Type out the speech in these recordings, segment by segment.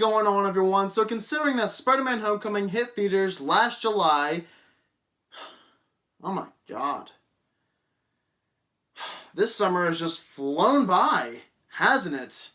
going on, everyone? So considering that SpiderMan Homecoming hit theaters last July, oh my god. This summer has just flown by, hasn't it?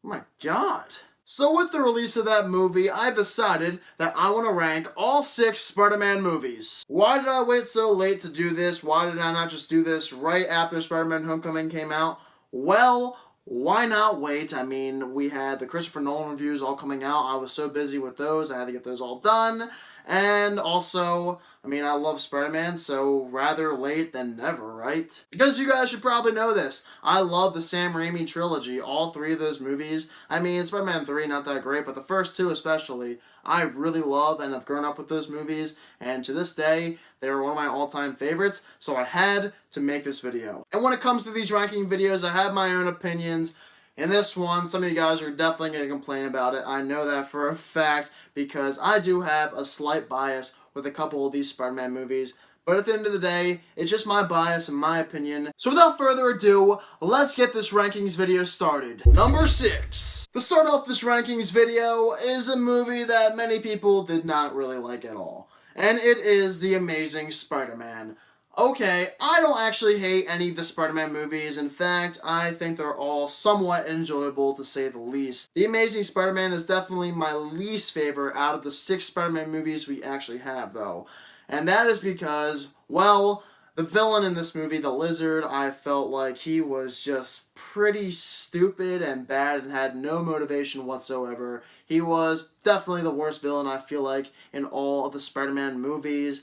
Oh my god. So with the release of that movie, I've decided that I want to rank all 6 Spider-Man movies. Why did I wait so late to do this? Why did I not just do this right after Spider-Man Homecoming came out? Well, why not wait? I mean, we had the Christopher Nolan reviews all coming out. I was so busy with those, I had to get those all done. And also, I mean, I love Spider-Man, so rather late than never, right? Because you guys should probably know this. I love the Sam Raimi trilogy, all 3 of those movies. I mean, Spider-Man 3, not that great, but the first 2 especially, I really love and have grown up with those movies. And to this day, they are one of my all-time favorites, so I had to make this video. And when it comes to these ranking videos, I have my own opinions. In this one, some of you guys are definitely going to complain about it. I know that for a fact because I do have a slight bias with a couple of these Spider-Man movies. But at the end of the day, it's just my bias and my opinion. So without further ado, let's get this rankings video started. Number 6. To start off this rankings video is a movie that many people did not really like at all. And it is The Amazing Spider-Man. Okay, I don't actually hate any of the Spider-Man movies. In fact, I think they're all somewhat enjoyable to say the least. The Amazing Spider-Man is definitely my least favorite out of the 6 Spider-Man movies we actually have, though. And that is because, well, the villain in this movie, the Lizard, I felt like he was just pretty stupid and bad and had no motivation whatsoever. He was definitely the worst villain, I feel like, in all of the Spider-Man movies.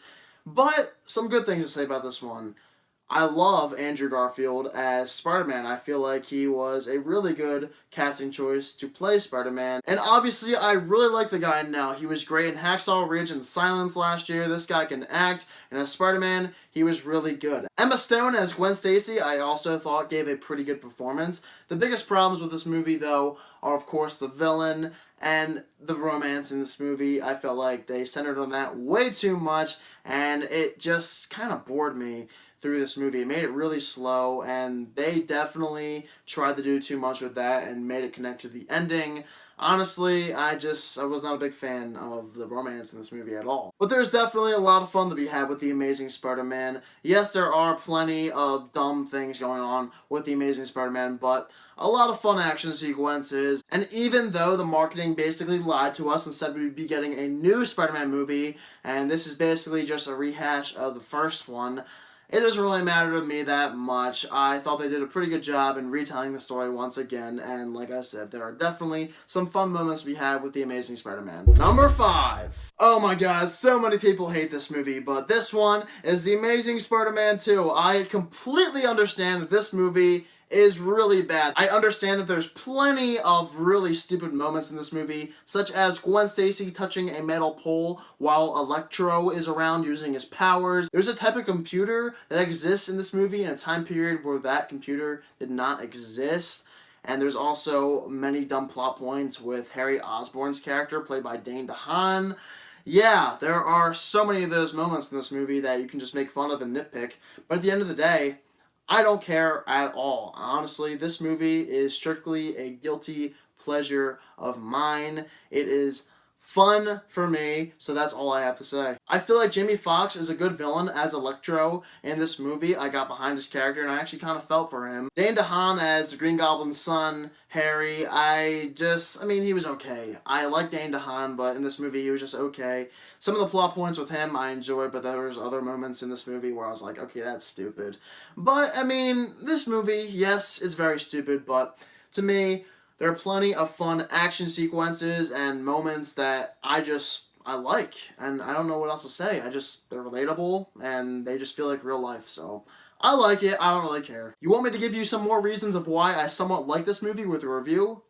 But some good things to say about this one. I love Andrew Garfield as Spider-Man. I feel like he was a really good casting choice to play Spider-Man. And obviously, I really like the guy now. He was great in Hacksaw Ridge and Silence last year. This guy can act. And as Spider-Man, he was really good. Emma Stone as Gwen Stacy, I also thought gave a pretty good performance. The biggest problems with this movie, though, are of course the villain and the romance in this movie. I felt like they centered on that way too much, and it just kind of bored me through this movie. It made it really slow, and they definitely tried to do too much with that and made it connect to the ending. Honestly, I was not a big fan of the romance in this movie at all. But there's definitely a lot of fun to be had with The Amazing Spider-Man. Yes, there are plenty of dumb things going on with The Amazing Spider-Man, but a lot of fun action sequences. And even though the marketing basically lied to us and said we'd be getting a new Spider-Man movie, and this is basically just a rehash of the first one, it doesn't really matter to me that much. I thought they did a pretty good job in retelling the story once again, and like I said, there are definitely some fun moments we had with The Amazing Spider-Man. Number 5. Oh my god, so many people hate this movie, but this one is The Amazing Spider-Man II. I completely understand that this movie is really bad. I understand that there's plenty of really stupid moments in this movie, such as Gwen Stacy touching a metal pole while Electro is around using his powers. There's a type of computer that exists in this movie in a time period where that computer did not exist. And there's also many dumb plot points with Harry Osborn's character, played by Dane DeHaan. Yeah, there are so many of those moments in this movie that you can just make fun of and nitpick. But at the end of the day, I don't care at all. Honestly, this movie is strictly a guilty pleasure of mine. It is fun for me, so that's all I have to say. I feel like Jamie Foxx is a good villain as Electro in this movie. I got behind his character and I actually kind of felt for him. Dane DeHaan as the Green Goblin's son, Harry, I mean, he was okay. I like Dane DeHaan, but in this movie he was just okay. Some of the plot points with him I enjoyed, but there was other moments in this movie where I was like, okay, that's stupid. But, I mean, this movie, yes, it's very stupid, but to me, there are plenty of fun action sequences and moments that I like, and I don't know what else to say. They're relatable, and they just feel like real life, so I like it. I don't really care. You want me to give you some more reasons of why I somewhat like this movie with a review?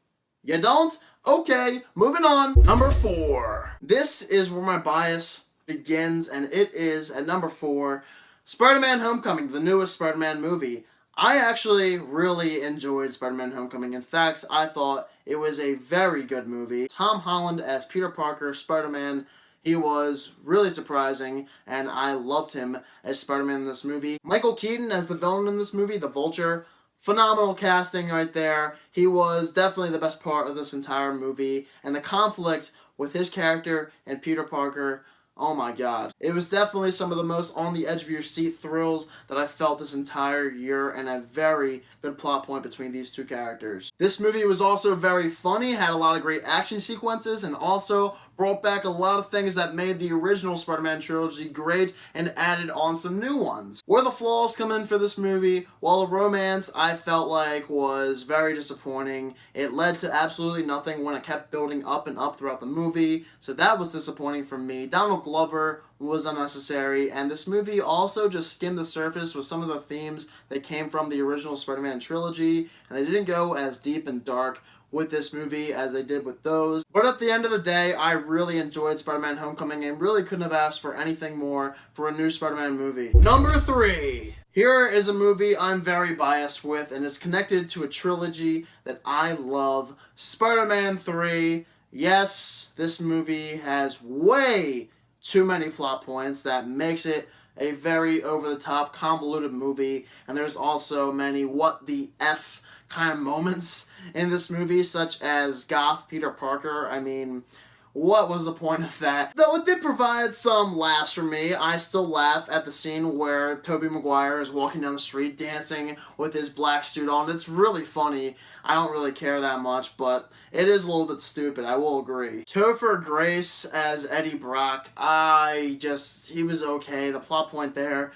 You don't? Okay, moving on. Number 4. This is where my bias begins, and it is, at number 4, SpiderMan Homecoming, the newest Spider-Man movie. I actually really enjoyed SpiderMan Homecoming. In fact, I thought it was a very good movie. Tom Holland as Peter Parker, Spider-Man, he was really surprising, and I loved him as Spider-Man in this movie. Michael Keaton as the villain in this movie, the Vulture, Phenomenal casting right there. He was definitely the best part of this entire movie, and the conflict with his character and Peter Parker, oh my god. It was definitely some of the most on the edge of your seat thrills that I felt this entire year, and a very good plot point between these two characters. This movie was also very funny, had a lot of great action sequences, and also brought back a lot of things that made the original Spider-Man trilogy great and added on some new ones. Where the flaws come in for this movie, while the romance I felt like was very disappointing. It led to absolutely nothing when it kept building up and up throughout the movie, so that was disappointing for me. Donald Glover was unnecessary, and this movie also just skimmed the surface with some of the themes that came from the original Spider-Man trilogy, and they didn't go as deep and dark with this movie as they did with those. But at the end of the day, I really enjoyed Spider-Man Homecoming and really couldn't have asked for anything more for a new Spider-Man movie. Number 3. Here is a movie I'm very biased with, and it's connected to a trilogy that I love, Spider-Man 3. Yes, this movie has way too many plot points that makes it a very over-the-top, convoluted movie, and there's also many what the F kind of moments in this movie, such as Goth Peter Parker. I mean, what was the point of that? Though it did provide some laughs for me. I still laugh at the scene where Tobey Maguire is walking down the street dancing with his black suit on. It's really funny. I don't really care that much, but it is a little bit stupid, I will agree. Topher Grace as Eddie Brock, he was okay. The plot point there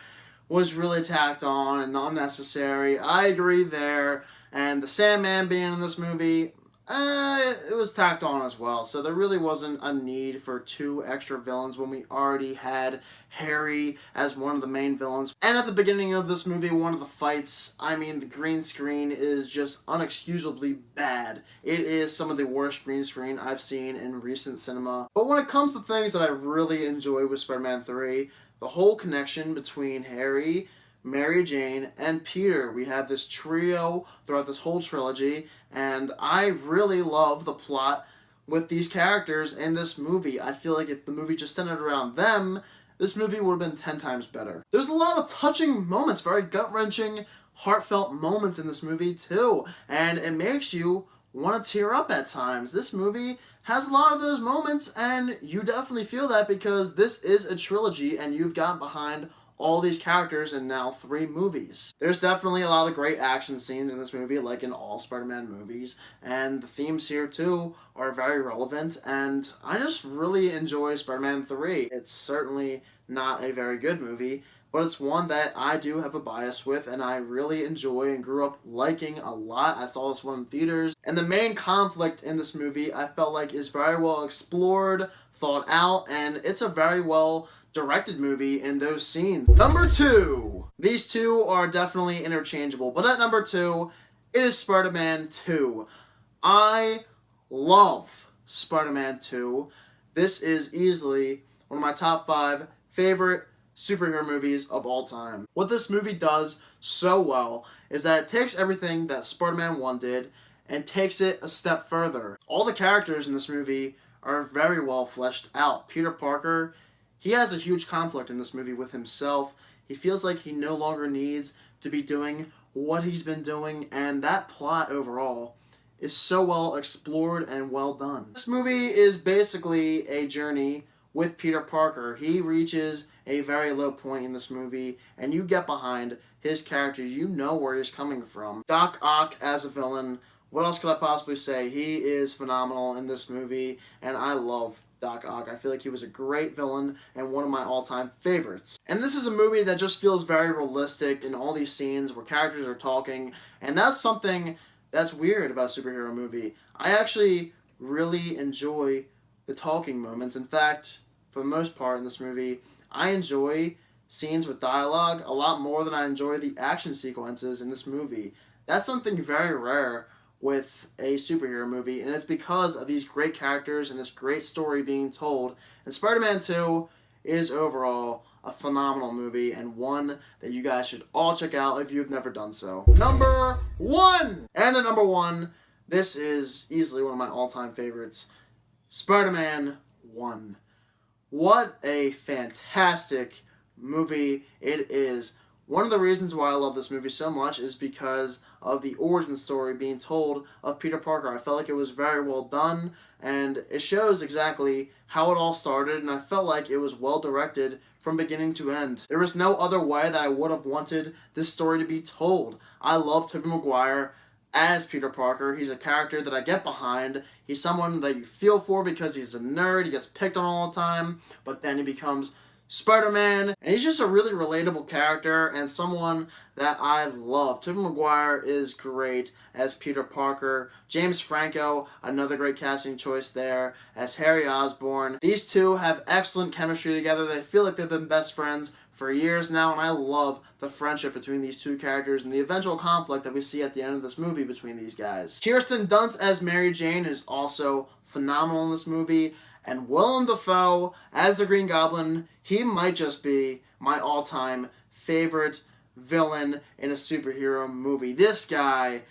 was really tacked on and unnecessary. I agree there. And the Sandman being in this movie, it was tacked on as well. So there really wasn't a need for 2 extra villains when we already had Harry as one of the main villains. And at the beginning of this movie, one of the fights, I mean, the green screen is just unexcusably bad. It is some of the worst green screen I've seen in recent cinema. But when it comes to things that I really enjoy with Spider-Man 3, the whole connection between Harry, Mary Jane, and Peter. We have this trio throughout this whole trilogy, and I really love the plot with these characters in this movie. I feel like if the movie just centered around them, this movie would have been 10 times better. There's a lot of touching moments, very gut-wrenching, heartfelt moments in this movie too, and it makes you want to tear up at times. This movie has a lot of those moments, and you definitely feel that because this is a trilogy and you've gotten behind all these characters in now 3 movies. There's definitely a lot of great action scenes in this movie, like in all Spider-Man movies, and the themes here too are very relevant, and I just really enjoy Spider-Man 3. It's certainly not a very good movie, but it's one that I do have a bias with, and I really enjoy and grew up liking a lot. I saw this one in theaters, and the main conflict in this movie I felt like is very well explored, thought out, and it's a very well directed movie in those scenes. Number 2. These two are definitely interchangeable, but at number 2, it is Spider-Man 2. I love Spider-Man 2. This is easily one of my top 5 favorite superhero movies of all time. What this movie does so well is that it takes everything that Spider-Man 1 did and takes it a step further. All the characters in this movie are very well fleshed out. Peter Parker, he has a huge conflict in this movie with himself. He feels like he no longer needs to be doing what he's been doing, and that plot overall is so well explored and well done. This movie is basically a journey with Peter Parker. He reaches a very low point in this movie, and you get behind his character. You know where he's coming from. Doc Ock as a villain, what else could I possibly say? He is phenomenal in this movie, and I love Doc Ock. I feel like he was a great villain and one of my all-time favorites. And this is a movie that just feels very realistic in all these scenes where characters are talking, and that's something that's weird about a superhero movie. I actually really enjoy the talking moments. In fact, for the most part in this movie, I enjoy scenes with dialogue a lot more than I enjoy the action sequences in this movie. That's something very rare with a superhero movie, and it's because of these great characters and this great story being told. And Spider-Man 2 is overall a phenomenal movie, and one that you guys should all check out if you've never done so. Number 1! And at number 1, this is easily one of my all-time favorites, Spider-Man 1. What a fantastic movie it is. One of the reasons why I love this movie so much is because of the origin story being told of Peter Parker. I felt like it was very well done, and it shows exactly how it all started, and I felt like it was well directed from beginning to end. There was no other way that I would have wanted this story to be told. I love Tobey Maguire as Peter Parker. He's a character that I get behind. He's someone that you feel for because he's a nerd, he gets picked on all the time, but then he becomes Spider-Man, and he's just a really relatable character and someone that I love. Tobey Maguire is great as Peter Parker. James Franco, another great casting choice there, as Harry Osborn. These two have excellent chemistry together. They feel like they've been best friends for years now, and I love the friendship between these two characters and the eventual conflict that we see at the end of this movie between these guys. Kirsten Dunst as Mary Jane is also phenomenal in this movie. And Willem Dafoe as the Green Goblin, he might just be my all-time favorite villain in a superhero movie. This guy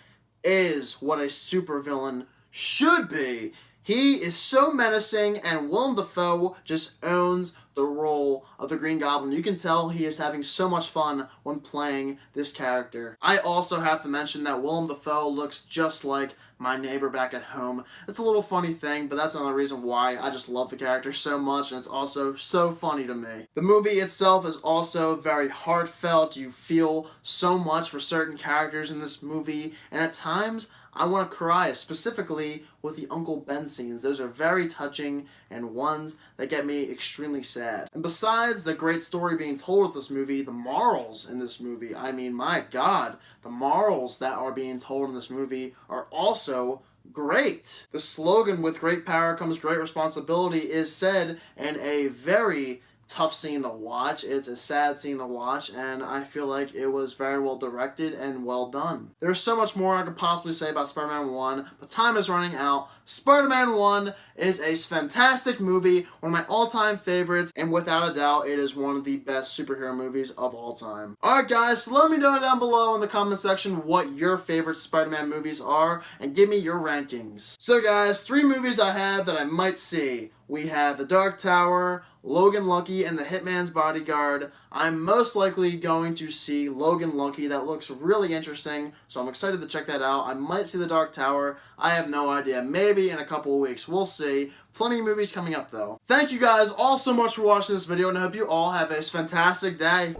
is what a supervillain should be. He is so menacing, and Willem Dafoe just owns the role of the Green Goblin. You can tell he is having so much fun when playing this character. I also have to mention that Willem Dafoe looks just like my neighbor back at home. It's a little funny thing, but that's another reason why I just love the character so much, and it's also so funny to me. The movie itself is also very heartfelt. You feel so much for certain characters in this movie, and at times I want to cry, specifically with the Uncle Ben scenes. Those are very touching and ones that get me extremely sad. And besides the great story being told with this movie, the morals in this movie, I mean, my God, the morals that are being told in this movie are also great. The slogan, "With great power comes great responsibility," is said in a very tough scene to watch. It's a sad scene to watch, and I feel like it was very well directed and well done. There's so much more I could possibly say about Spider-Man 1, but time is running out. Spider-Man 1 is a fantastic movie, one of my all-time favorites, and without a doubt, it is one of the best superhero movies of all time. Alright guys, so let me know down below in the comment section what your favorite Spider-Man movies are, and give me your rankings. So guys, 3 movies I have that I might see. We have The Dark Tower, Logan Lucky, and The Hitman's Bodyguard. I'm most likely going to see Logan Lucky. That looks really interesting, so I'm excited to check that out. I might see The Dark Tower. I have no idea. Maybe in a couple of weeks. We'll see. Plenty of movies coming up, though. Thank you guys all so much for watching this video, and I hope you all have a fantastic day.